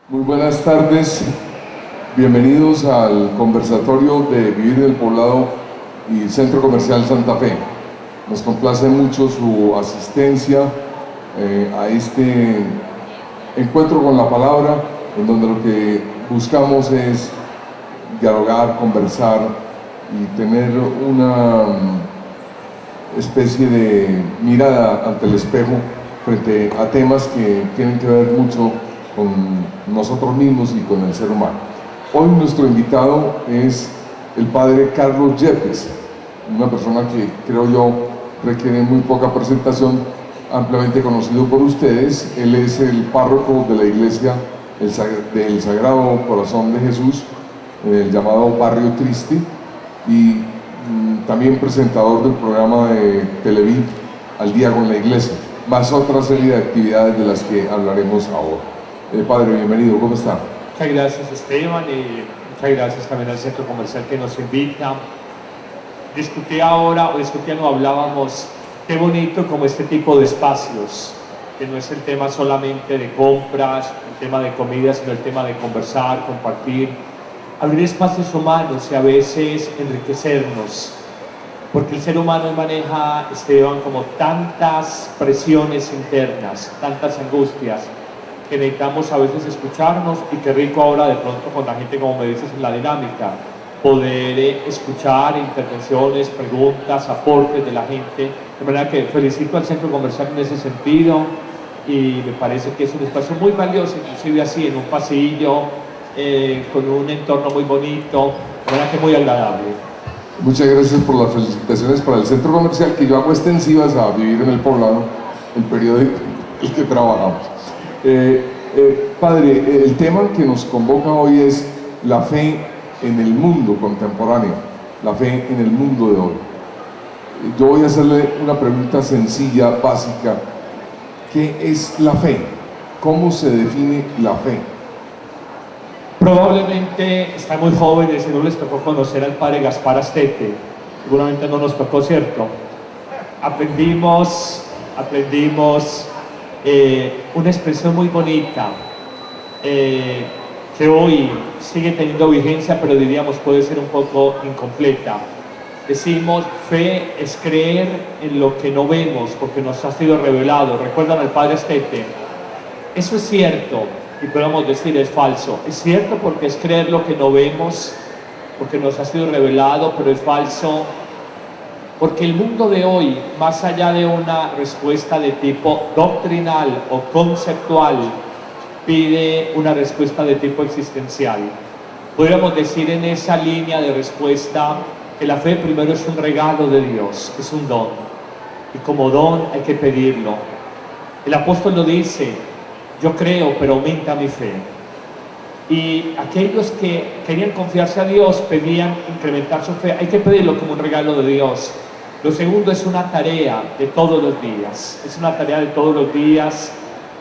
Muy buenas tardes, bienvenidos al conversatorio de Vivir en el Poblado y Centro Comercial Santa Fe. Nos complace mucho su asistencia a este encuentro con la palabra, en donde lo que buscamos es dialogar, conversar y tener una especie de mirada ante el espejo frente a temas que tienen que ver mucho con nosotros mismos y con el ser humano. Hoy nuestro invitado es el padre Carlos Yepes, una persona que creo yo requiere muy poca presentación, ampliamente conocido por ustedes. Él es el párroco de la iglesia del Sagrado Corazón de Jesús, el llamado Barrio Triste, y también presentador del programa de Televid Al Día con la Iglesia, más otra serie de actividades de las que hablaremos ahora. Padre, bienvenido, ¿cómo está? Muchas gracias, Esteban, y muchas gracias también al Centro Comercial que nos invita. Hablábamos, qué bonito como este tipo de espacios, que no es el tema solamente de compras, el tema de comida, sino el tema de conversar, compartir, abrir espacios humanos y a veces enriquecernos, porque el ser humano maneja, Esteban, como tantas presiones internas, tantas angustias, que necesitamos a veces escucharnos, y qué rico ahora de pronto con la gente, como me dices, en la dinámica, poder escuchar intervenciones, preguntas, aportes de la gente. De manera que felicito al Centro Comercial en ese sentido, y me parece que es un espacio muy valioso, inclusive así en un pasillo, con un entorno muy bonito, de manera que muy agradable. Muchas gracias por las felicitaciones para el Centro Comercial, que yo hago extensivas a Vivir en el Poblado, el periódico en el que trabajamos. Padre, el tema que nos convoca hoy es la fe en el mundo contemporáneo, la fe en el mundo de hoy. Yo voy a hacerle una pregunta sencilla, básica. ¿Qué es la fe? ¿Cómo se define la fe? Probablemente están muy jóvenes y no les tocó conocer al padre Gaspar Astete. Seguramente no nos tocó, ¿cierto? Aprendimos una expresión muy bonita, que hoy sigue teniendo vigencia, pero diríamos puede ser un poco incompleta. Decimos, fe es creer en lo que no vemos porque nos ha sido revelado. ¿Recuerdan al padre Astete? Eso es cierto, y podemos decir es falso. Es cierto porque es creer lo que no vemos, porque nos ha sido revelado, pero es falso porque el mundo de hoy, más allá de una respuesta de tipo doctrinal o conceptual, pide una respuesta de tipo existencial. Podríamos decir en esa línea de respuesta que la fe primero es un regalo de Dios, es un don, y como don hay que pedirlo. El apóstol lo dice, yo creo, pero aumenta mi fe. Y aquellos que querían confiarse a Dios pedían incrementar su fe. Hay que pedirlo como un regalo de Dios. Lo segundo es una tarea de todos los días. Es una tarea de todos los días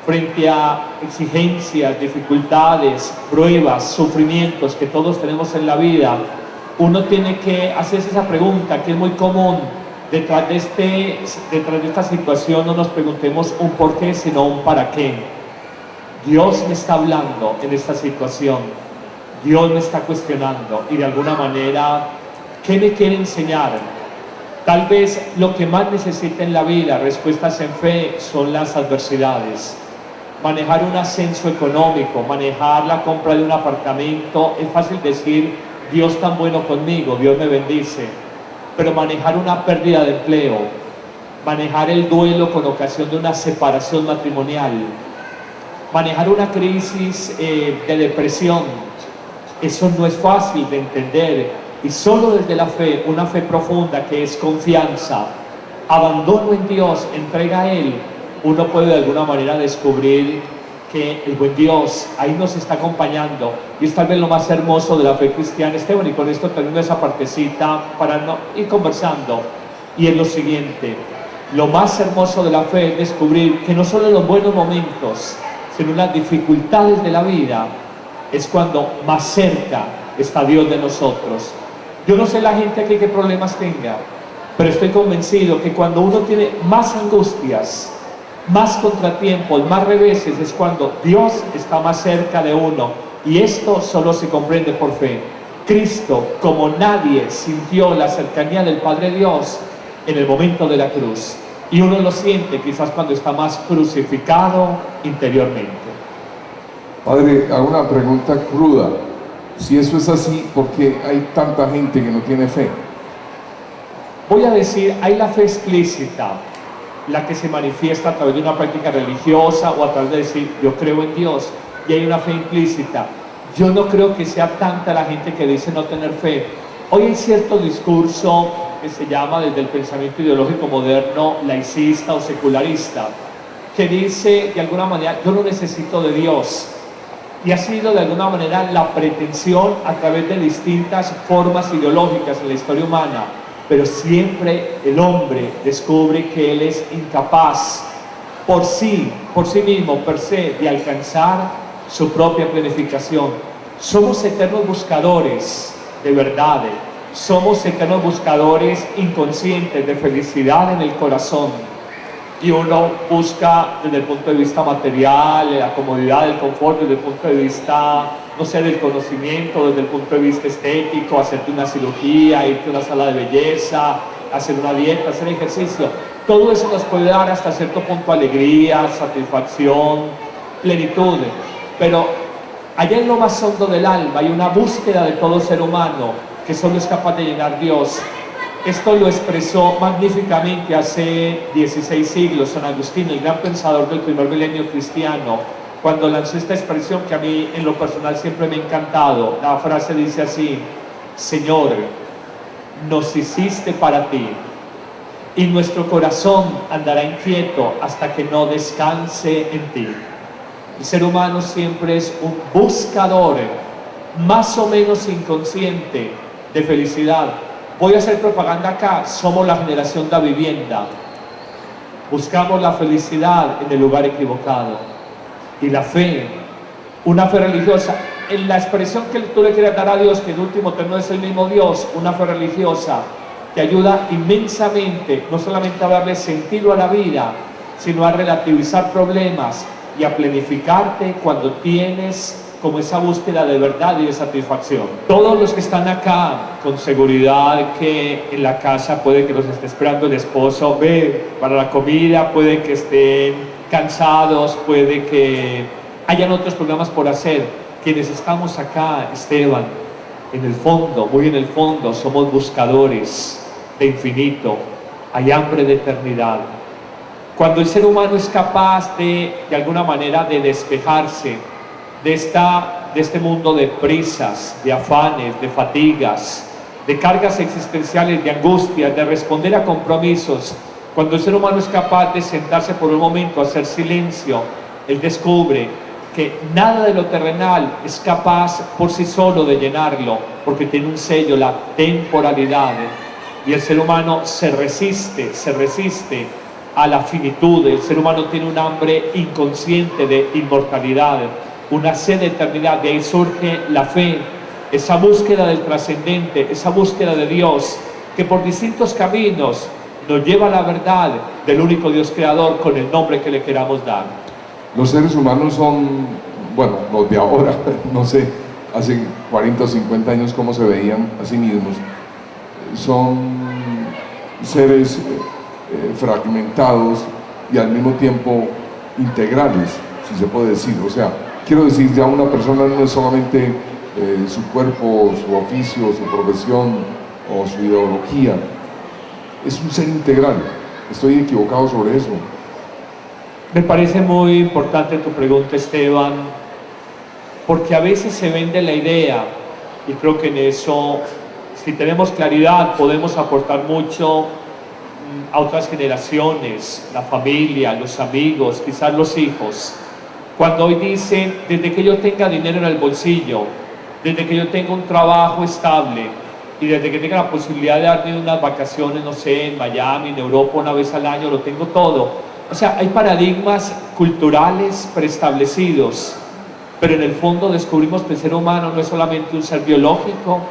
frente a exigencias, dificultades, pruebas, sufrimientos que todos tenemos en la vida. Uno tiene que hacerse esa pregunta que es muy común. Detrás de esta situación no nos preguntemos un por qué, sino un para qué. Dios me está hablando en esta situación, Dios me está cuestionando, y de alguna manera, ¿qué me quiere enseñar? Tal vez lo que más necesita en la vida, respuestas en fe, son las adversidades. Manejar un ascenso económico, manejar la compra de un apartamento, es fácil decir, Dios tan bueno conmigo, Dios me bendice, pero manejar una pérdida de empleo, manejar el duelo con ocasión de una separación matrimonial, manejar una crisis de depresión, eso no es fácil de entender, y solo desde la fe, una fe profunda que es confianza, abandono en Dios, entrega a Él, uno puede de alguna manera descubrir que el buen Dios ahí nos está acompañando, y es tal vez lo más hermoso de la fe cristiana, Esteban, y con esto termino esa partecita para no ir conversando, y es lo siguiente: lo más hermoso de la fe es descubrir que no solo en los buenos momentos, sino en las dificultades de la vida, es cuando más cerca está Dios de nosotros. Yo no sé la gente aquí qué problemas tenga, pero estoy convencido que cuando uno tiene más angustias, más contratiempos, más reveses, es cuando Dios está más cerca de uno. Y esto solo se comprende por fe. Cristo, como nadie, sintió la cercanía del Padre Dios en el momento de la cruz. Y uno lo siente quizás cuando está más crucificado interiormente. Padre, hago una pregunta cruda. Si eso es así, ¿por qué hay tanta gente que no tiene fe? Voy a decir, hay la fe explícita, la que se manifiesta a través de una práctica religiosa o a través de decir, yo creo en Dios. Y hay una fe implícita. Yo no creo que sea tanta la gente que dice no tener fe. Hoy hay cierto discurso que se llama desde el pensamiento ideológico moderno laicista o secularista, que dice de alguna manera, yo no necesito de Dios. Y ha sido de alguna manera la pretensión a través de distintas formas ideológicas en la historia humana, pero siempre el hombre descubre que él es incapaz por sí mismo, per se, de alcanzar su propia planificación. Somos eternos buscadores de verdades, somos eternos buscadores inconscientes de felicidad en el corazón. Y uno busca desde el punto de vista material, la comodidad, el confort, desde el punto de vista, no sé, del conocimiento, desde el punto de vista estético, hacerte una cirugía, irte a una sala de belleza, hacer una dieta, hacer ejercicio. Todo eso nos puede dar hasta cierto punto alegría, satisfacción, plenitud. Pero allá en lo más hondo del alma hay una búsqueda de todo ser humano que solo es capaz de llenar Dios. Esto lo expresó magníficamente hace 16 siglos San Agustín, el gran pensador del primer milenio cristiano, cuando lanzó esta expresión que a mí en lo personal siempre me ha encantado. La frase dice así: Señor, nos hiciste para ti, y nuestro corazón andará inquieto hasta que no descanse en ti. El ser humano siempre es un buscador, más o menos inconsciente, de felicidad. Voy a hacer propaganda acá, somos la generación de vivienda. Buscamos la felicidad en el lugar equivocado. Y la fe, una fe religiosa, en la expresión que tú le quieras dar a Dios, que en último término es el mismo Dios, una fe religiosa te ayuda inmensamente, no solamente a darle sentido a la vida, sino a relativizar problemas y a planificarte cuando tienes como esa búsqueda de verdad y de satisfacción. Todos los que están acá, con seguridad que en la casa puede que los esté esperando el esposo, ve, para la comida, puede que estén cansados, puede que hayan otros programas por hacer. Quienes estamos acá, Esteban, en el fondo, muy en el fondo, somos buscadores de infinito, hay hambre de eternidad. Cuando el ser humano es capaz de alguna manera, de despejarse de este mundo de prisas, de afanes, de fatigas, de cargas existenciales, de angustias, de responder a compromisos, cuando el ser humano es capaz de sentarse por un momento a hacer silencio, él descubre que nada de lo terrenal es capaz por sí solo de llenarlo, porque tiene un sello, la temporalidad, y el ser humano se resiste a la finitud. El ser humano tiene un hambre inconsciente de inmortalidad, una sed de eternidad. De ahí surge la fe, esa búsqueda del trascendente, esa búsqueda de Dios, que por distintos caminos nos lleva a la verdad del único Dios creador, con el nombre que le queramos dar. Los seres humanos son, bueno, los de ahora, no sé, hace 40 o 50 años cómo se veían a sí mismos, son seres fragmentados y al mismo tiempo integrales, si se puede decir. O sea, quiero decir, ya una persona no es solamente su cuerpo, su oficio, su profesión o su ideología, es un ser integral. ¿Estoy equivocado sobre eso? Me parece muy importante tu pregunta, Esteban, porque a veces se vende la idea, y creo que en eso, si tenemos claridad, podemos aportar mucho a otras generaciones, la familia, los amigos, quizás los hijos. Cuando hoy dicen, desde que yo tenga dinero en el bolsillo, desde que yo tenga un trabajo estable y desde que tenga la posibilidad de darme unas vacaciones, no sé, en Miami, en Europa, una vez al año, lo tengo todo. O sea, hay paradigmas culturales preestablecidos, pero en el fondo descubrimos que el ser humano no es solamente un ser biológico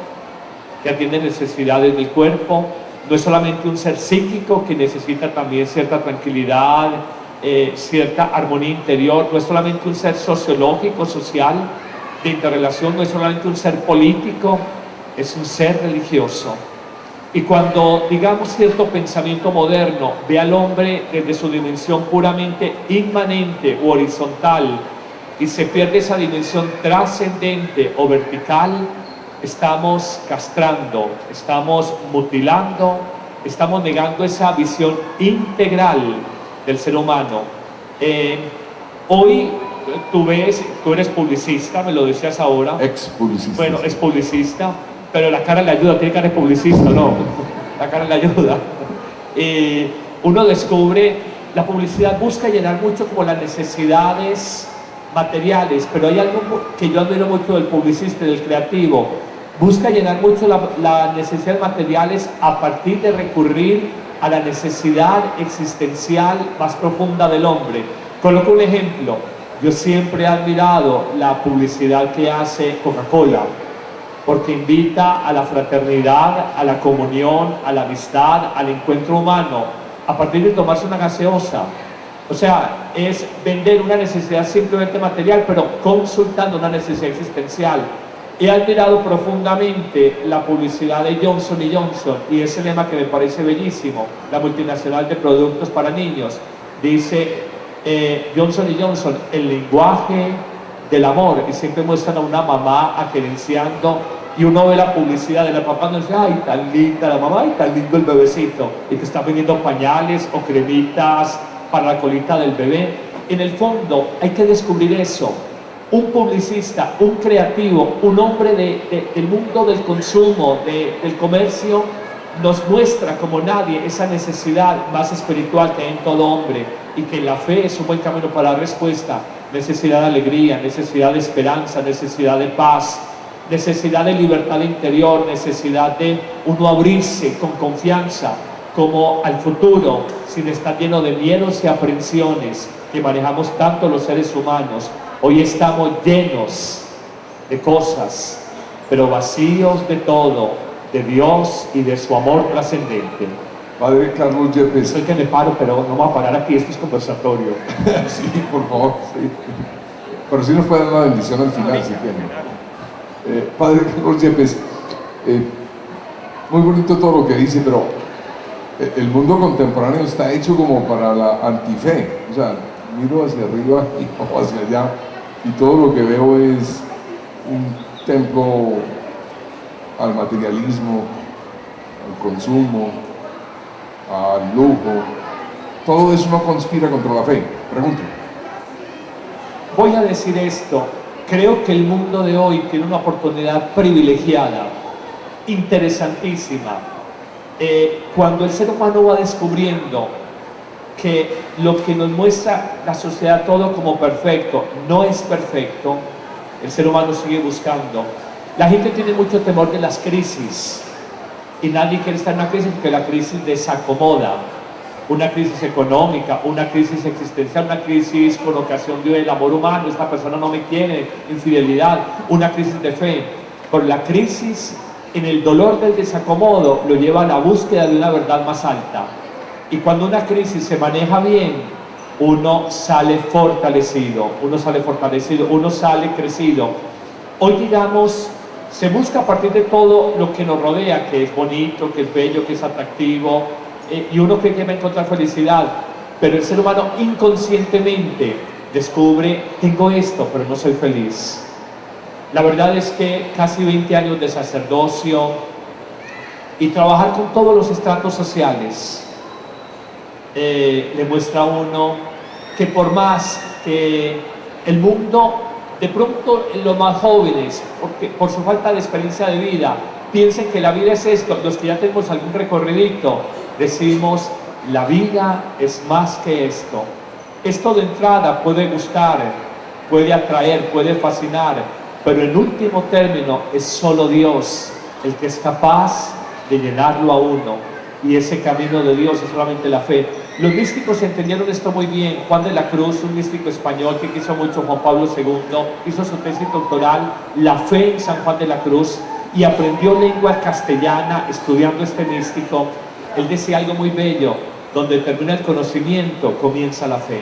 que atiende necesidades del cuerpo, no es solamente un ser psíquico que necesita también cierta tranquilidad, cierta armonía interior. No es solamente un ser sociológico, social, de interrelación, no es solamente un ser político, es un ser religioso. Y cuando, digamos, cierto pensamiento moderno ve al hombre desde su dimensión puramente inmanente u horizontal y se pierde esa dimensión trascendente o vertical, estamos castrando, estamos mutilando, estamos negando esa visión integral del ser humano. Hoy tú eres publicista, me lo decías ahora. Ex publicista. Bueno, es publicista, pero la cara le ayuda, tiene cara de publicista, ¿no? La cara le ayuda. Uno descubre, la publicidad busca llenar mucho como las necesidades materiales, pero hay algo que yo admiro mucho del publicista y del creativo. Busca llenar mucho las necesidades materiales a partir de recurrir a la necesidad existencial más profunda del hombre. Coloco un ejemplo. Yo siempre he admirado la publicidad que hace Coca-Cola, porque invita a la fraternidad, a la comunión, a la amistad, al encuentro humano, a partir de tomarse una gaseosa. O sea, es vender una necesidad simplemente material, pero consultando una necesidad existencial. He admirado profundamente la publicidad de Johnson & Johnson y ese lema que me parece bellísimo, la multinacional de productos para niños. Dice Johnson & Johnson, el lenguaje del amor, y siempre muestran a una mamá acariciando y uno ve la publicidad de la papá y dice, ay, tan linda la mamá, ay, tan lindo el bebecito, y que está vendiendo pañales o cremitas para la colita del bebé. En el fondo hay que descubrir eso. Un publicista, un creativo, un hombre del mundo del consumo, del comercio, nos muestra como nadie esa necesidad más espiritual que hay en todo hombre, y que la fe es un buen camino para la respuesta. Necesidad de alegría, necesidad de esperanza, necesidad de paz, necesidad de libertad interior, necesidad de uno abrirse con confianza como al futuro, sin estar lleno de miedos y aprensiones que manejamos tanto los seres humanos. Hoy estamos llenos de cosas, pero vacíos de todo, de Dios y de su amor trascendente. Padre Carlos Yepes. Soy que me paro, pero no me voy a parar aquí, esto es conversatorio. Sí, por favor, sí. Pero sí nos puede dar una bendición al final, si quieren. Padre Carlos Yepes, muy bonito todo lo que dice, pero el mundo contemporáneo está hecho como para la antife. O sea, miro hacia arriba y no hacia allá, y todo lo que veo es un templo al materialismo, al consumo, al lujo. Todo eso no conspira contra la fe. Pregunto. Voy a decir esto. Creo que el mundo de hoy tiene una oportunidad privilegiada, interesantísima. Cuando el ser humano va descubriendo que lo que nos muestra la sociedad todo como perfecto no es perfecto, el ser humano sigue buscando. La gente tiene mucho temor de las crisis y nadie quiere estar en una crisis porque la crisis desacomoda. Una crisis económica, una crisis existencial, una crisis con ocasión del amor humano, esta persona no me quiere, infidelidad, una crisis de fe. Por la crisis, en el dolor del desacomodo, lo lleva a la búsqueda de una verdad más alta. Y cuando una crisis se maneja bien, uno sale fortalecido, uno sale crecido. Hoy, digamos, se busca a partir de todo lo que nos rodea, que es bonito, que es bello, que es atractivo, y uno cree que va a encontrar felicidad, pero el ser humano inconscientemente descubre, tengo esto, pero no soy feliz. La verdad es que casi 20 años de sacerdocio y trabajar con todos los estratos sociales, le muestra a uno que por más que el mundo, de pronto los más jóvenes, porque por su falta de experiencia de vida, piensen que la vida es esto, los que ya tenemos algún recorridito, decimos, la vida es más que esto. Esto de entrada puede gustar, puede atraer, puede fascinar, pero en último término es solo Dios el que es capaz de llenarlo a uno. Y ese camino de Dios es solamente la fe. Los místicos entendieron esto muy bien. Juan de la Cruz, un místico español que quiso mucho Juan Pablo II, hizo su tesis doctoral, La fe en San Juan de la Cruz, y aprendió lengua castellana estudiando este místico. Él decía algo muy bello, donde termina el conocimiento, comienza la fe.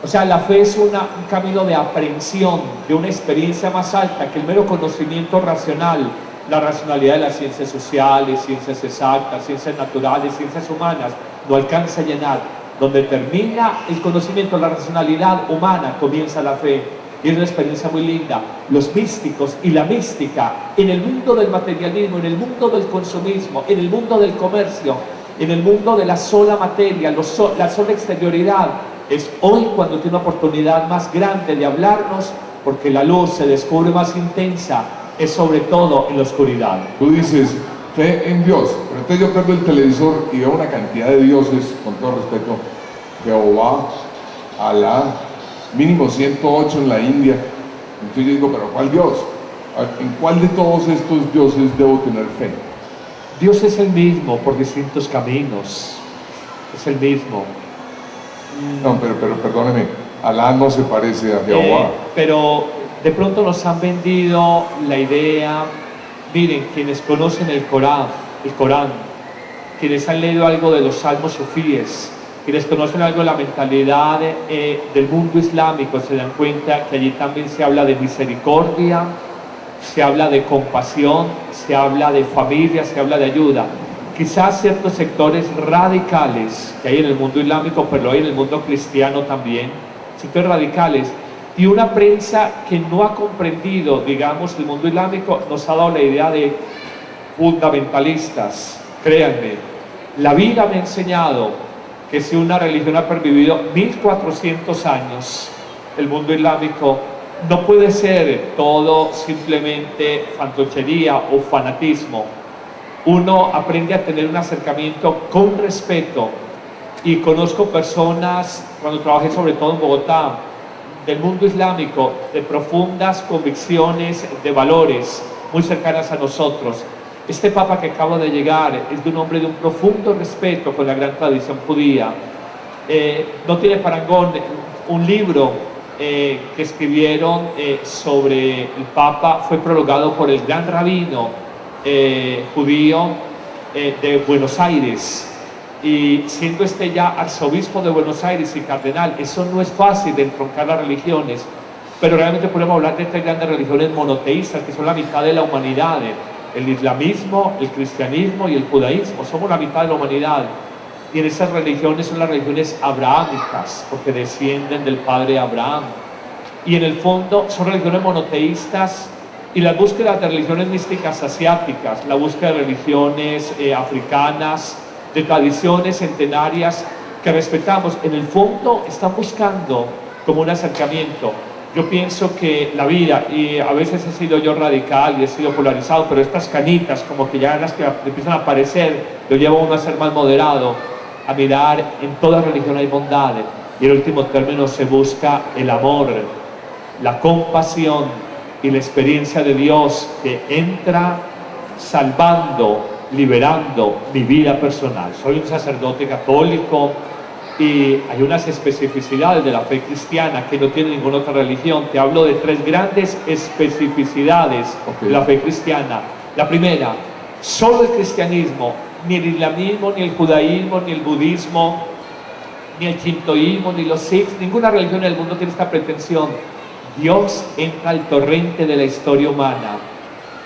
O sea, la fe es un camino de aprehensión, de una experiencia más alta que el mero conocimiento racional, la racionalidad de las ciencias sociales, ciencias exactas, ciencias naturales, ciencias humanas, no alcanza a llenar. Donde termina el conocimiento, la racionalidad humana, comienza la fe. Y es una experiencia muy linda. Los místicos y la mística en el mundo del materialismo, en el mundo del consumismo, en el mundo del comercio, en el mundo de la sola materia, la sola exterioridad, es hoy cuando tiene una oportunidad más grande de hablarnos, porque la luz se descubre más intensa, es sobre todo en la oscuridad. Tú dices fe en Dios, pero entonces yo prendo el televisor y veo una cantidad de dioses, con todo respeto, Jehová, Alá, mínimo 108 en la India. Entonces yo digo, pero ¿cuál Dios? ¿En cuál de todos estos dioses debo tener fe? Dios es el mismo por distintos caminos, es el mismo. No, pero perdóneme, Alá no se parece a Jehová. Pero de pronto nos han vendido la idea, miren, quienes conocen el Corán, quienes han leído algo de los salmos sufíes, quienes conocen algo de la mentalidad del mundo islámico, se dan cuenta que allí también se habla de misericordia, se habla de compasión, se habla de familia, se habla de ayuda. Quizás ciertos sectores radicales que hay en el mundo islámico, pero hay en el mundo cristiano también, sectores radicales, y una prensa que no ha comprendido, digamos, el mundo islámico, nos ha dado la idea de fundamentalistas. Créanme, la vida me ha enseñado que si una religión ha pervivido 1400 años, el mundo islámico, no puede ser todo simplemente fantochería o fanatismo. Uno aprende a tener un acercamiento con respeto, y conozco personas, cuando trabajé sobre todo en Bogotá, del mundo islámico, de profundas convicciones, de valores muy cercanas a nosotros. Este Papa que acaba de llegar es de un hombre de un profundo respeto con la gran tradición judía. No tiene parangón. Un libro que escribieron sobre el Papa fue prologado por el gran rabino judío de Buenos Aires, y siendo este ya arzobispo de Buenos Aires y cardenal. Eso no es fácil de entroncar las religiones, pero realmente podemos hablar de tres grandes religiones monoteístas que son la mitad de la humanidad: el islamismo, el cristianismo y el judaísmo. Somos la mitad de la humanidad, y en esas religiones son las religiones abrahámicas, porque descienden del padre Abraham, y en el fondo son religiones monoteístas. Y las búsquedas de religiones místicas asiáticas, la búsqueda de religiones africanas, de tradiciones centenarias que respetamos, en el fondo están buscando como un acercamiento. Yo pienso que la vida, y a veces he sido yo radical y he sido polarizado, pero estas canitas como que ya las que empiezan a aparecer, lo lleva a uno a ser más moderado, a mirar en toda religión hay bondad, y en último término se busca el amor, la compasión y la experiencia de Dios que entra salvando, liberando mi vida personal. Soy un sacerdote católico y hay unas especificidades de la fe cristiana que no tiene ninguna otra religión. Te hablo de tres grandes especificidades de la fe cristiana. La primera, solo el cristianismo, ni el islamismo, ni el judaísmo, ni el budismo, ni el shintoísmo, ni los sikhs, ninguna religión en el mundo tiene esta pretensión. Dios entra al torrente de la historia humana.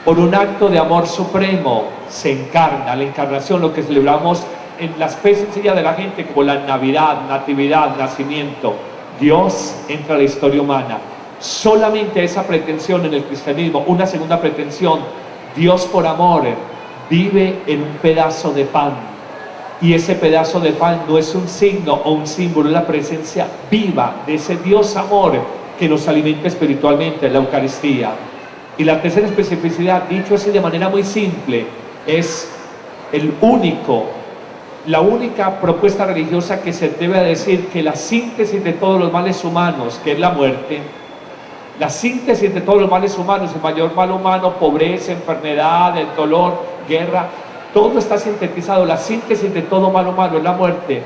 Por un acto de amor supremo se encarna, la encarnación, lo que celebramos en las fe sencilla de la gente, como la Navidad, Natividad, Nacimiento. Dios entra a la historia humana. Solamente esa pretensión en el cristianismo. Una segunda pretensión: Dios por amor vive en un pedazo de pan, y ese pedazo de pan no es un signo o un símbolo, es la presencia viva de ese Dios amor que nos alimenta espiritualmente en la Eucaristía. Y la tercera especificidad, dicho así de manera muy simple, es la única propuesta religiosa que se debe decir que la síntesis de todos los males humanos, que es la muerte, la síntesis de todos los males humanos, el mayor mal humano, pobreza, enfermedad, el dolor, guerra, todo está sintetizado. La síntesis de todo mal humano es la muerte.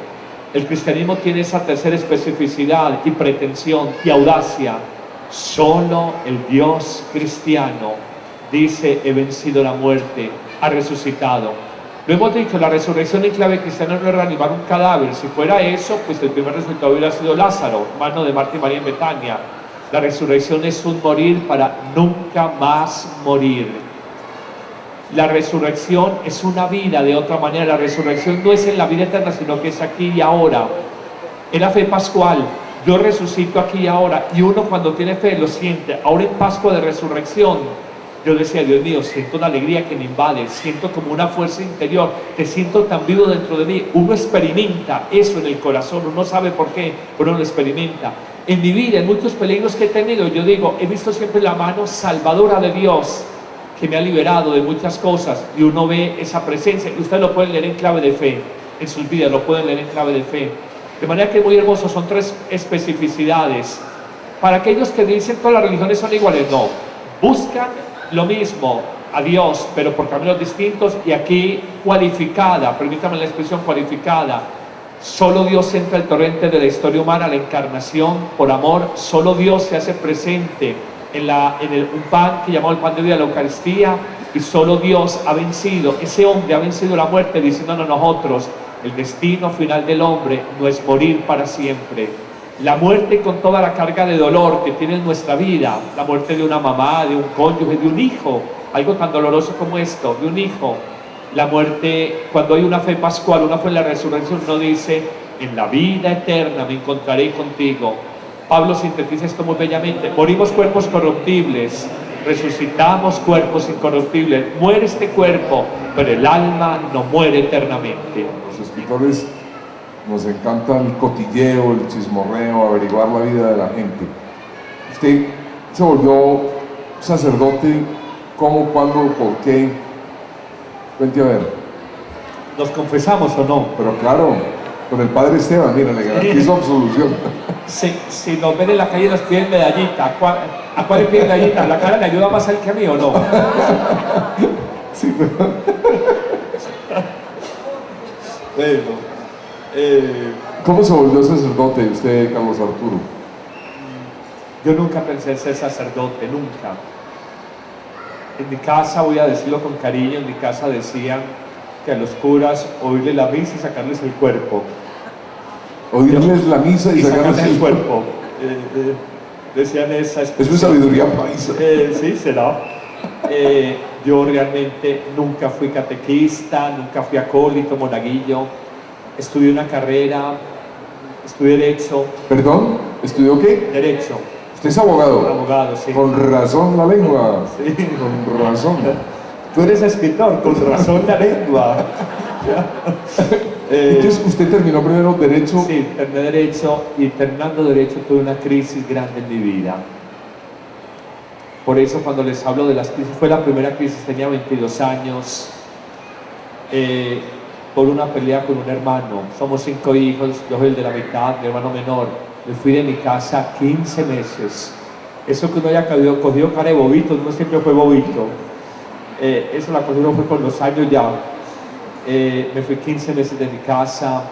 El cristianismo tiene esa tercera especificidad y pretensión y audacia. Solo el Dios cristiano dice: he vencido la muerte, ha resucitado. Lo hemos dicho, la resurrección en clave cristiana no es reanimar un cadáver. Si fuera eso, pues el primer resultado hubiera sido Lázaro, hermano de Marta y María en Betania. La resurrección es un morir para nunca más morir. La resurrección es una vida de otra manera. La resurrección no es en la vida eterna, sino que es aquí y ahora. En la fe pascual, yo resucito aquí y ahora, y uno cuando tiene fe lo siente. Ahora en Pascua de Resurrección, yo decía, Dios mío, siento una alegría que me invade, siento como una fuerza interior, te siento tan vivo dentro de mí. Uno experimenta eso en el corazón, uno sabe por qué, pero uno lo experimenta. En mi vida, en muchos peligros que he tenido, yo digo, he visto siempre la mano salvadora de Dios, que me ha liberado de muchas cosas, y uno ve esa presencia, y ustedes lo pueden leer en clave de fe, en sus vidas lo pueden leer en clave de fe. De manera que es muy hermoso, son 3 especificidades. Para aquellos que dicen todas las religiones son iguales, no. Buscan lo mismo, a Dios, pero por caminos distintos, y aquí cualificada, permítame la expresión cualificada. Solo Dios entra al torrente de la historia humana, la encarnación, por amor. Solo Dios se hace presente en un pan que llamamos el pan de vida, la Eucaristía, y solo Dios ha vencido, ese hombre ha vencido la muerte, diciéndonos nosotros, el destino final del hombre no es morir para siempre. La muerte con toda la carga de dolor que tiene en nuestra vida, la muerte de una mamá, de un cónyuge, de un hijo, algo tan doloroso como esto, de un hijo. La muerte, cuando hay una fe pascual, una fe en la resurrección, no dice, en la vida eterna me encontraré contigo. Pablo sintetiza esto muy bellamente. Morimos cuerpos corruptibles, resucitamos cuerpos incorruptibles. Muere este cuerpo, pero el alma no muere eternamente. Los escritores nos encanta el cotilleo, el chismorreo, averiguar la vida de la gente. Usted se volvió sacerdote, ¿cómo, cuándo, por qué? Cuente a ver. ¿Nos confesamos o no? Pero claro, con el padre Esteban, mira, le garantizo absolución. Si nos ven en la calle nos piden medallita. ¿A cuál le piden medallita? ¿La cara le ayuda más al que a mí o no? Sí, pero... Bueno, ¿cómo se volvió sacerdote usted, Carlos Arturo? yo nunca pensé en ser sacerdote, nunca. En mi casa, voy a decirlo con cariño, en mi casa decían que a los curas oírle la misa y sacarles el cuerpo. Oírles la misa y sacarles el cuerpo. Decían esa expresión. Eso es sabiduría paisa. Sí, será. Yo realmente nunca fui catequista, nunca fui acólito, monaguillo. Estudié una carrera, estudié Derecho. ¿Perdón? ¿Estudió qué? Derecho. ¿Usted es abogado? Abogado, sí. Con razón la lengua. Sí. Con razón. Tú eres escritor, con razón la lengua. Entonces, ¿usted terminó primero Derecho? Sí, terminé Derecho, y terminando Derecho tuve una crisis grande en mi vida. Por eso cuando les hablo de las crisis, fue la primera crisis, tenía 22 años, por una pelea con un hermano. Somos 5 hijos, yo soy el de la mitad, mi hermano menor. Me fui de mi casa 15 meses. Eso que uno haya cogido cara de bobito, uno siempre fue bobito. Eso la cosa fue con los años ya. Me fui 15 meses de mi casa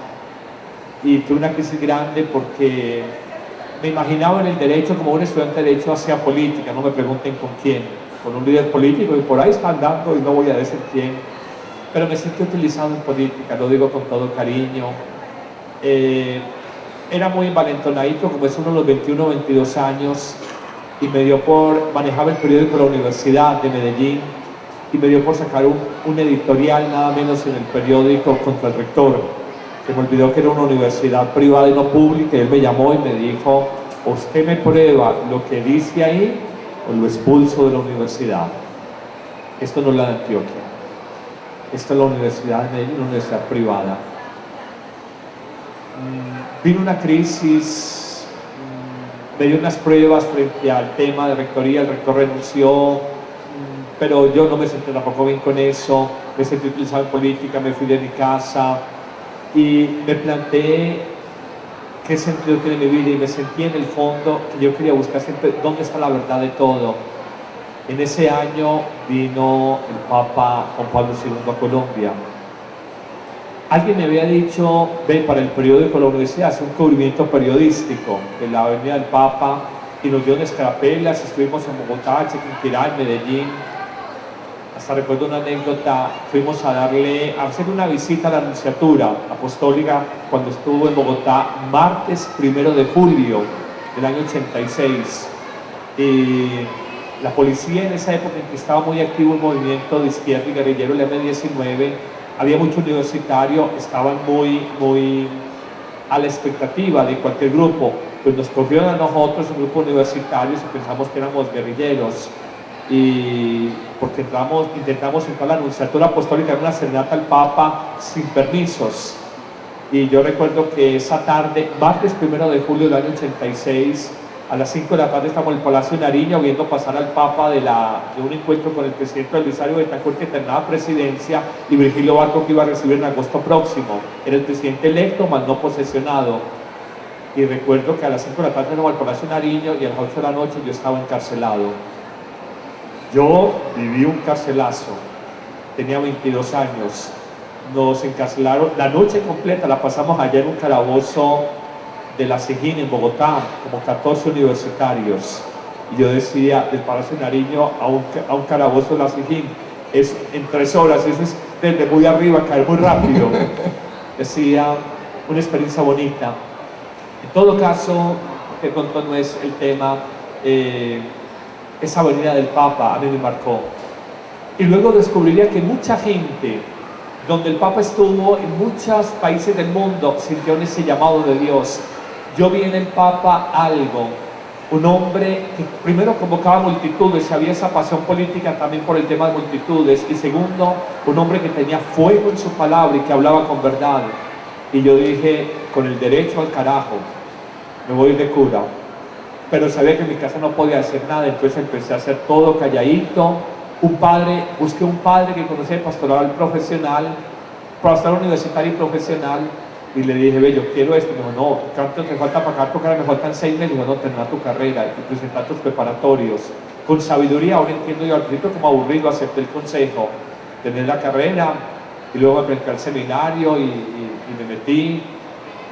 y tuve una crisis grande porque me imaginaba en el derecho como un estudiante de derecho hacia política, no me pregunten con quién, con un líder político, y por ahí está andando y no voy a decir quién, pero me sentí utilizado en política, lo digo con todo cariño. Era muy envalentonadito, como es uno de los 21 o 22 años, y me dio por, manejaba el periódico de la Universidad de Medellín, y me dio por sacar un editorial nada menos en el periódico contra el rector. Se me olvidó que era una universidad privada y no pública, y él me llamó y me dijo, usted me prueba lo que dice ahí o lo expulso de la universidad. Esto no es la de Antioquia, esto es la Universidad de Medellín, una universidad privada. Vino una crisis, me dio unas pruebas frente al tema de rectoría, el rector renunció, pero yo no me sentí tampoco bien con eso, me sentí utilizado en política, me fui de mi casa y me planteé qué sentido tiene mi vida, y me sentí en el fondo que yo quería buscar siempre dónde está la verdad de todo. En ese año vino el Papa Juan Pablo II a Colombia. Alguien me había dicho, ve, para el periódico de la universidad, hace un cubrimiento periodístico de la venida del Papa, y nos dio en escarapelas, estuvimos en Bogotá, Chiquinquirá, en Medellín, hasta recuerdo una anécdota, fuimos a hacer una visita a la Nunciatura Apostólica cuando estuvo en Bogotá, martes 1 de julio del año 86. Y la policía en esa época en que estaba muy activo el movimiento de izquierda y guerrillero, el M-19, había mucho universitario, estaban muy a la expectativa de cualquier grupo. Pues nos cogieron a nosotros, un grupo universitario, y pensamos que éramos guerrilleros. Y porque intentamos entrar a la Nunciatura Apostólica en una serenata al Papa sin permisos. Y yo recuerdo que esa tarde, martes 1 de julio del año 86, a las 5 de la tarde estamos en el Palacio de Nariño viendo pasar al Papa de un encuentro con el presidente Belisario Betancourt, que terminaba presidencia, y Virgilio Barco, que iba a recibir en agosto próximo. Era el presidente electo, más no posesionado. Y recuerdo que a las 5 de la tarde íbamos al Palacio de Nariño y a las 8 de la noche yo estaba encarcelado. Yo viví un carcelazo, tenía 22 años, nos encarcelaron, la noche completa la pasamos allá en un calabozo de la Sijín en Bogotá, como 14 universitarios. Y yo decía, del Palacio de Nariño a un calabozo de la Sijín, es en 3 horas, eso es desde muy arriba, caer muy rápido. Decía, una experiencia bonita. En todo caso, de pronto no es el tema, esa venida del Papa a mí me marcó. Y luego descubriría que mucha gente, donde el Papa estuvo, en muchos países del mundo, sintió ese llamado de Dios. Yo vi en el Papa algo, un hombre que primero convocaba multitudes, y había esa pasión política también por el tema de multitudes, y segundo, un hombre que tenía fuego en su palabra y que hablaba con verdad. Y yo dije, con el derecho al carajo, me voy de cura. Pero sabía que en mi casa no podía hacer nada, entonces empecé a hacer todo calladito. Busqué un padre que conocía el pastoral profesional, pastoral universitario y profesional, y le dije, ve, yo quiero esto. Me dijo, no, ¿cuánto te falta para acá? Porque me faltan 6 meses. Dijo, no, termina tu carrera y presentar tus preparatorios. Con sabiduría, ahora entiendo yo al principio como aburrido, acepté el consejo, tener la carrera, y luego me presenté al seminario y me metí.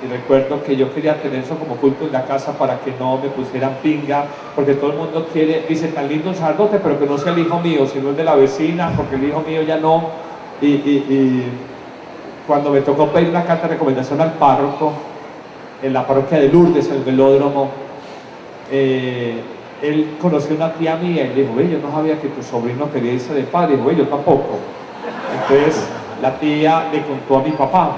Y recuerdo que yo quería tener eso como culto en la casa para que no me pusieran pinga, porque todo el mundo dice, tan lindo un sacerdote, pero que no sea el hijo mío, sino el de la vecina, porque el hijo mío ya no. Y cuando me tocó pedir una carta de recomendación al párroco, en la parroquia de Lourdes, en el velódromo, él conoció una tía mía y le dijo, ve, yo no sabía que tu sobrino quería irse de padre. Y dijo, ve, yo tampoco. Entonces la tía le contó a mi papá.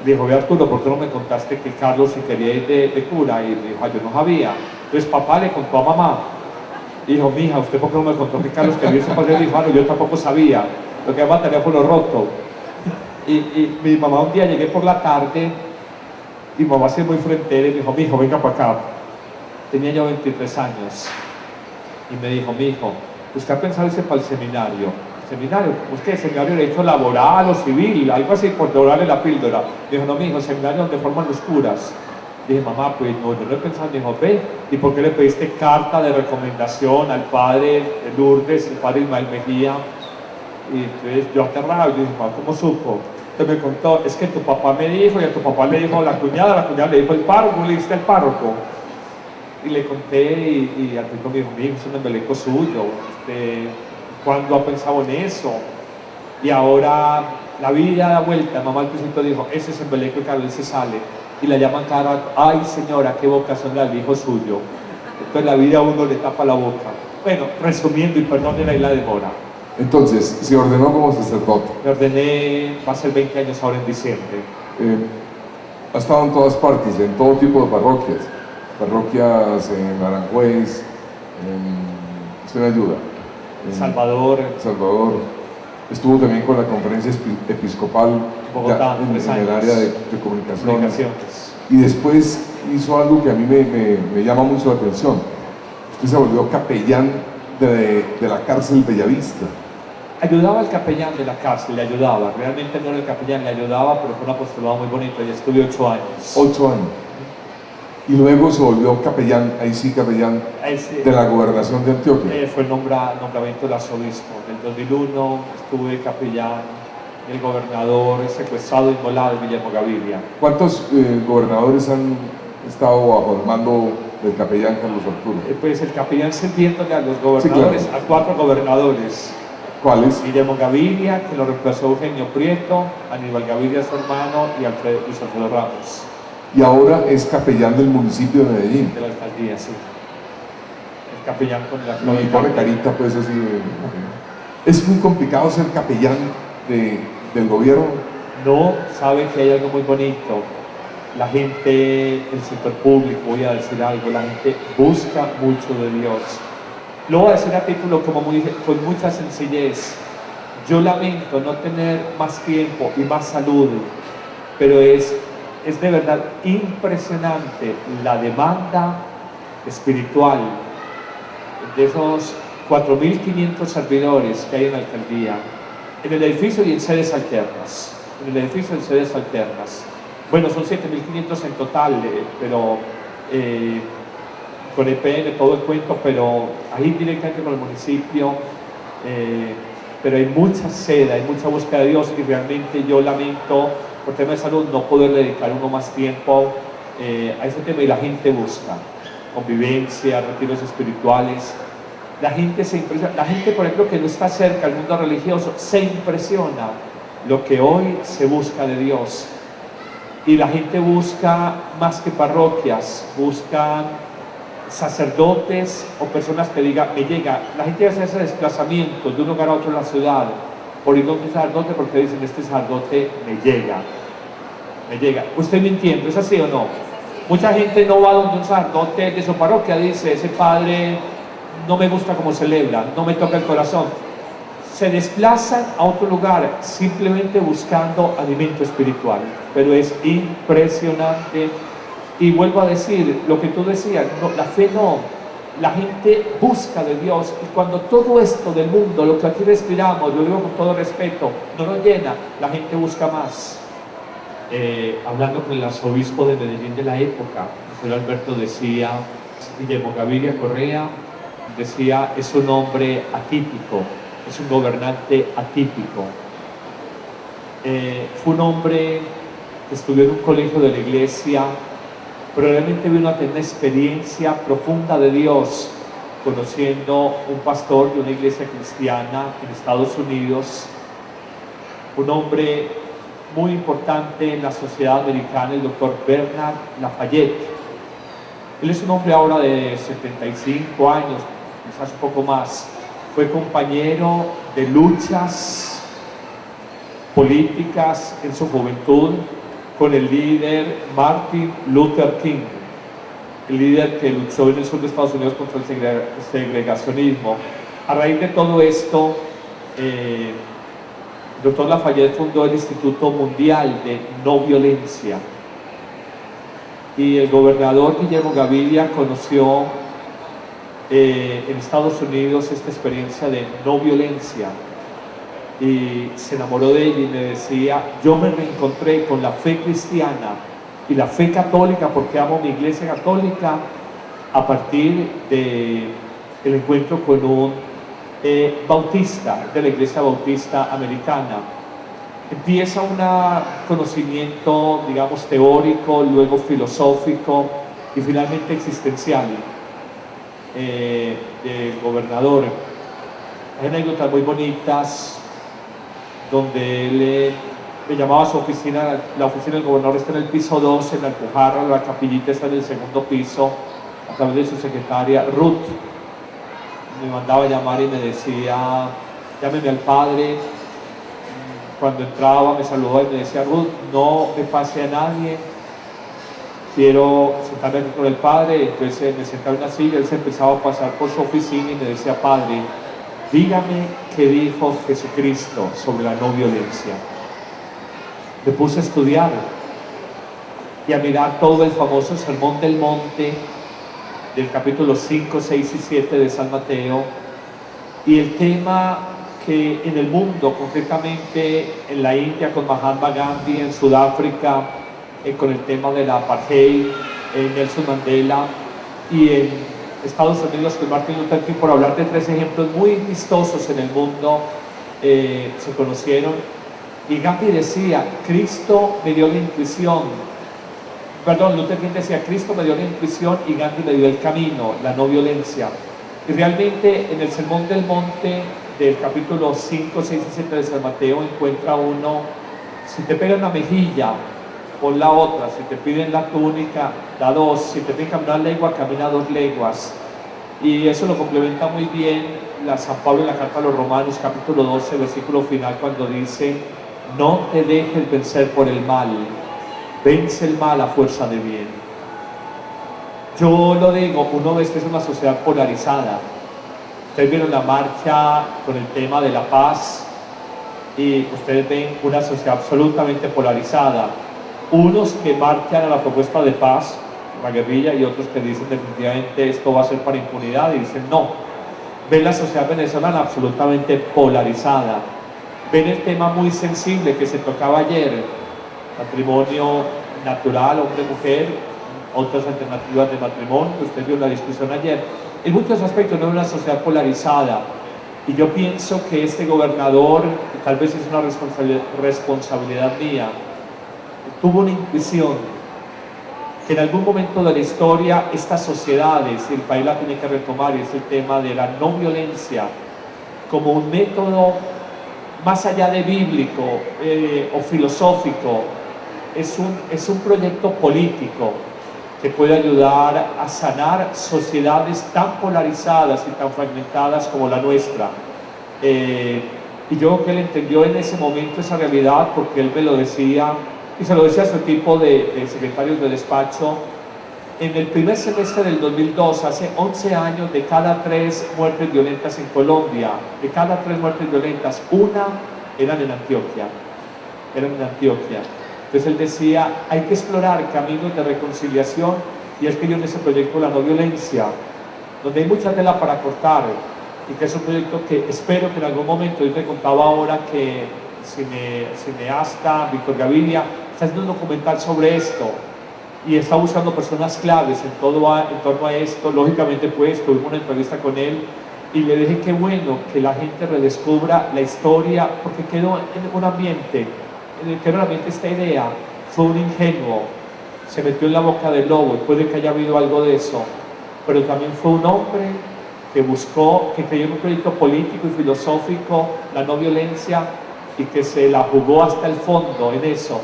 Dijo, ve, Arturo, ¿por qué no me contaste que Carlos se quería ir de cura? Y me dijo, yo no sabía. Entonces papá le contó a mamá. Dijo, mija, ¿usted por qué no me contó que Carlos quería irse para el padre? Yo tampoco sabía. Lo que llama teléfono roto. Y mi mamá un día llegué por la tarde, y mi mamá se muy frontera y me dijo, mijo, venga para acá. Tenía yo 23 años. Y me dijo, mijo, ¿usted ha pensado irse para el seminario? Seminario, ¿usted seminario de derecho laboral o civil? Algo así, por dorarle la píldora. Me dijo, no, mijo, seminario donde forman los curas. Dije, mamá, pues no, yo no he pensado. Me dijo, ve, ¿y por qué le pediste carta de recomendación al padre de Lourdes, el padre Ismael Mejía? Y entonces yo aterrado, yo dije, mamá, ¿cómo supo? Entonces me contó, es que tu papá me dijo, y a tu papá le dijo la cuñada le dijo el párroco, le diste al párroco. Y le conté, y al principio me dijo, mijo, es un embeleco suyo. ¿Cuándo ha pensado en eso? Y ahora la vida da vuelta. Mamá al principio dijo, ese es embeleco, y cada vez se sale. Y la llaman cara, ay señora, qué vocación la del hijo suyo. Entonces la vida a uno le tapa la boca. Bueno, resumiendo, y perdónenme la demora. Entonces, se ordenó como sacerdote. Me ordené, va a ser 20 años ahora en diciembre. Ha estado en todas partes, en todo tipo de parroquias. Parroquias en Aranjuez, usted me ayuda. Salvador. Estuvo también con la conferencia episcopal Bogotá, en el área de comunicaciones. Y después hizo algo que a mí me llama mucho la atención. Usted se volvió capellán de la cárcel Bellavista. Ayudaba al capellán de la cárcel, le ayudaba. Realmente no era el capellán, le ayudaba, pero fue un apostolado muy bonito. Y estuve 8 años. 8 años. Y luego se volvió capellán, ahí sí capellán, de la gobernación de Antioquia. Fue el nombramiento del arzobispo. En el 2001 estuve capellán, el gobernador secuestrado y inmolado, Guillermo Gaviria. ¿Cuántos gobernadores han estado bajo el mando del capellán Carlos Arturo? Pues el capellán sirviéndole a los gobernadores, sí, claro. A 4 gobernadores. ¿Cuáles? Guillermo Gaviria, que lo reemplazó Eugenio Prieto, Aníbal Gaviria su hermano y Luis Alfredo Ramos. Y ahora es capellán del municipio de Medellín. De la alcaldía, sí. El capellán con la No, y pone carita pues así. Es muy complicado ser capellán del gobierno. No, sabe que hay algo muy bonito. La gente, el sector público, voy a decir algo, la gente busca mucho de Dios. Lo voy a decir a título con mucha sencillez. Yo lamento no tener más tiempo y más salud, pero es de verdad impresionante la demanda espiritual de esos 4.500 servidores que hay en la alcaldía, en el edificio y en sedes alternas. En el edificio y en sedes alternas. Bueno, son 7.500 en total, pero con EPN, todo el cuento, pero ahí directamente con el municipio, pero hay mucha sed, hay mucha búsqueda de Dios y realmente yo lamento, por tema de salud, no poder dedicar uno más tiempo a ese tema y la gente busca convivencia, retiros espirituales. La gente se impresiona, la gente, por ejemplo, que no está cerca del mundo religioso, se impresiona lo que hoy se busca de Dios. Y la gente busca más que parroquias, buscan sacerdotes o personas que digan, me llega. La gente hace ese desplazamiento de un lugar a otro en la ciudad por ir a un sacerdote porque dicen, este sacerdote me llega. Me llega. ¿Usted me entiende? ¿Es así o no? Mucha gente no va donde un sacerdote de su parroquia, dice, ese padre no me gusta cómo celebra, no me toca el corazón. Se desplazan a otro lugar simplemente buscando alimento espiritual, pero es impresionante. Y vuelvo a decir lo que tú decías, no, la fe no, la gente busca de Dios, y cuando todo esto del mundo, lo que aquí respiramos, lo digo con todo respeto, no nos llena, la gente busca más. Hablando con el arzobispo de Medellín de la época, el señor Alberto decía, Guillermo Gaviria Correa decía, es un hombre atípico, es un gobernante atípico. Fue un hombre que estudió en un colegio de la iglesia, pero realmente vino a tener una experiencia profunda de Dios, conociendo un pastor de una iglesia cristiana en Estados Unidos, un hombre muy importante en la sociedad americana, el doctor Bernard Lafayette. Él es un hombre ahora de 75 años, quizás un poco más. Fue compañero de luchas políticas en su juventud con el líder Martin Luther King, el líder que luchó en el sur de Estados Unidos contra el segregacionismo. A raíz de todo esto, el doctor Lafayette fundó el Instituto Mundial de No Violencia, y el gobernador Guillermo Gaviria conoció en Estados Unidos esta experiencia de no violencia y se enamoró de ella y me decía, yo me reencontré con la fe cristiana y la fe católica porque amo mi iglesia católica a partir del encuentro con un bautista de la iglesia bautista americana. Empieza un conocimiento, digamos, teórico, luego filosófico y finalmente existencial del gobernador. Hay anécdotas muy bonitas donde él me llamaba a su oficina, la oficina del gobernador está en el piso 2, en la Alpujarra, la capillita está en el segundo piso, a través de su secretaria Ruth. Me mandaba a llamar y me decía, llámeme al padre. Cuando entraba me saludaba y me decía, Ruth, no me pase a nadie, quiero sentarme aquí con el padre. Entonces me sentaba en una silla, él se empezaba a pasar por su oficina y me decía, padre, dígame qué dijo Jesucristo sobre la no violencia. Me puse a estudiar y a mirar todo el famoso Sermón del Monte del capítulo 5, 6 y 7 de San Mateo, y el tema que en el mundo, concretamente en la India con Mahatma Gandhi, en Sudáfrica con el tema de la apartheid, en Nelson Mandela, y en Estados Unidos con Martin Luther King, por hablar de tres ejemplos muy vistosos en el mundo, se conocieron. Y Gandhi decía, Cristo me dio la intuición, perdón, Luther King decía, Cristo me dio la intuición y Gandhi me dio el camino, la no violencia. Y realmente en el Sermón del Monte del capítulo 5, 6 y 7 de San Mateo encuentra uno, si te pegan una mejilla, pon la otra, si te piden la túnica, da dos, si te piden caminar legua, camina 2 leguas. Y eso lo complementa muy bien San Pablo en la carta a los Romanos, capítulo 12, versículo final, cuando dice: no te dejes vencer por el mal, vence el mal a fuerza de bien. Yo lo digo, uno ve que es una sociedad polarizada. Ustedes vieron la marcha con el tema de la paz y ustedes ven una sociedad absolutamente polarizada. Unos que marchan a la propuesta de paz, la guerrilla, y otros que dicen definitivamente esto va a ser para impunidad y dicen no. Ven la sociedad venezolana absolutamente polarizada. Ven el tema muy sensible que se tocaba ayer, matrimonio natural, hombre-mujer, otras alternativas de matrimonio. Usted vio la discusión ayer. En muchos aspectos no es una sociedad polarizada, y yo pienso que este gobernador, tal vez es una responsabilidad mía, tuvo una intuición que en algún momento de la historia estas sociedades, y el país la tiene que retomar, y es el tema de la no violencia como un método más allá de bíblico o filosófico. Es un proyecto político que puede ayudar a sanar sociedades tan polarizadas y tan fragmentadas como la nuestra. Y yo creo que él entendió en ese momento esa realidad, porque él me lo decía, y se lo decía a su equipo de secretarios de despacho. En el primer semestre del 2002, hace 11 años, de cada 3 muertes violentas en Colombia, de cada 3 muertes violentas, una eran en Antioquia. Entonces él decía, hay que explorar caminos de reconciliación, y él escribió en ese proyecto La No Violencia, donde hay mucha tela para cortar, y que es un proyecto que espero que en algún momento, él me contaba ahora que cineasta Víctor Gaviria está haciendo un documental sobre esto, y está buscando personas claves en torno a esto. Lógicamente pues tuvimos una entrevista con él, y le dije que bueno que la gente redescubra la historia, porque quedó en un ambiente en el que realmente esta idea fue un ingenuo, se metió en la boca del lobo, y puede que haya habido algo de eso, pero también fue un hombre que buscó, que creyó en un proyecto político y filosófico, la no violencia, y que se la jugó hasta el fondo en eso.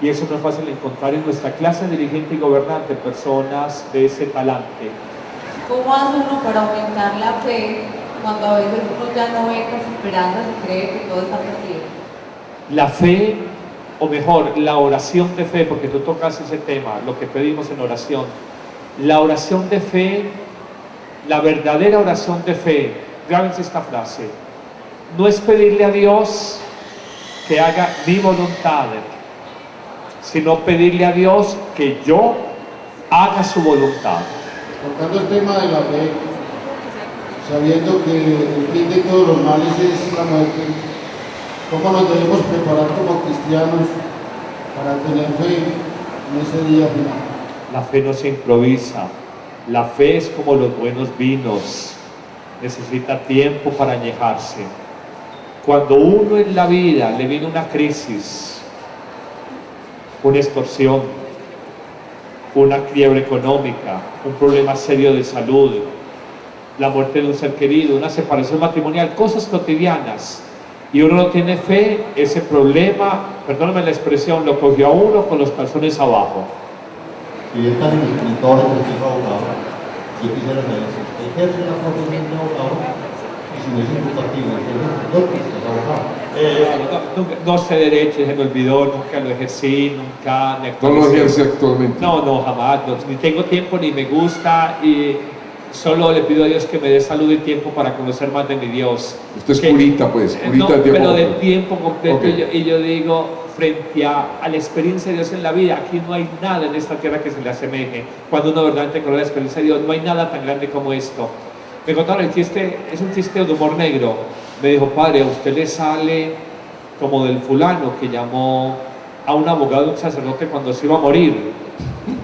Y eso no es fácil encontrar en nuestra clase dirigente y gobernante personas de ese talante. ¿Cómo hace uno para aumentar la fe cuando a veces uno ya no ve con esperanza y cree que todo está perdido? La fe, o mejor, la oración de fe, porque tú tocas ese tema, lo que pedimos en oración. La oración de fe, la verdadera oración de fe, grábense esta frase: no es pedirle a Dios que haga mi voluntad, sino pedirle a Dios que yo haga su voluntad. Tocando el tema de la fe, sabiendo que el fin de todos los males es la muerte, ¿cómo nos debemos preparar como cristianos para tener fe en ese día final? La fe no se improvisa, la fe es como los buenos vinos, necesita tiempo para añejarse. Cuando uno en la vida le viene una crisis, una extorsión, una quiebra económica, un problema serio de salud, la muerte de un ser querido, una separación matrimonial, cosas cotidianas, y uno no tiene fe, ese problema, perdóname la expresión, lo cogió a uno con los calzones abajo. Si es tan escritor, es abogado, yo quisiera saber si usted ejerce la profesión de abogado, y si no es imputativo, usted es abogado. No sé derecho, se me olvidó, nunca lo ejercí, nunca me No lo ejerce actualmente. No, jamás, ni tengo tiempo ni me gusta, y solo le pido a Dios que me dé salud y tiempo para conocer más de mi Dios. Usted es curita, pues, curita no, de tiempo. pero del tiempo completo. Okay. Y yo digo, frente a la experiencia de Dios en la vida, aquí no hay nada en esta tierra que se le asemeje. Cuando uno verdaderamente conoce la experiencia de Dios, no hay nada tan grande como esto. Me contaron el chiste, es un chiste de humor negro. Me dijo, padre, a usted le sale como del fulano que llamó a un abogado, un sacerdote, cuando se iba a morir.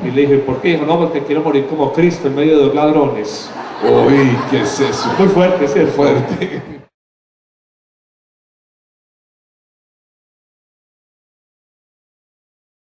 Y le dije, ¿por qué? Dijo, no, porque quiero morir como Cristo en medio de los ladrones. Uy, ¿qué es eso? Muy fuerte, ¿cierto? Fuerte.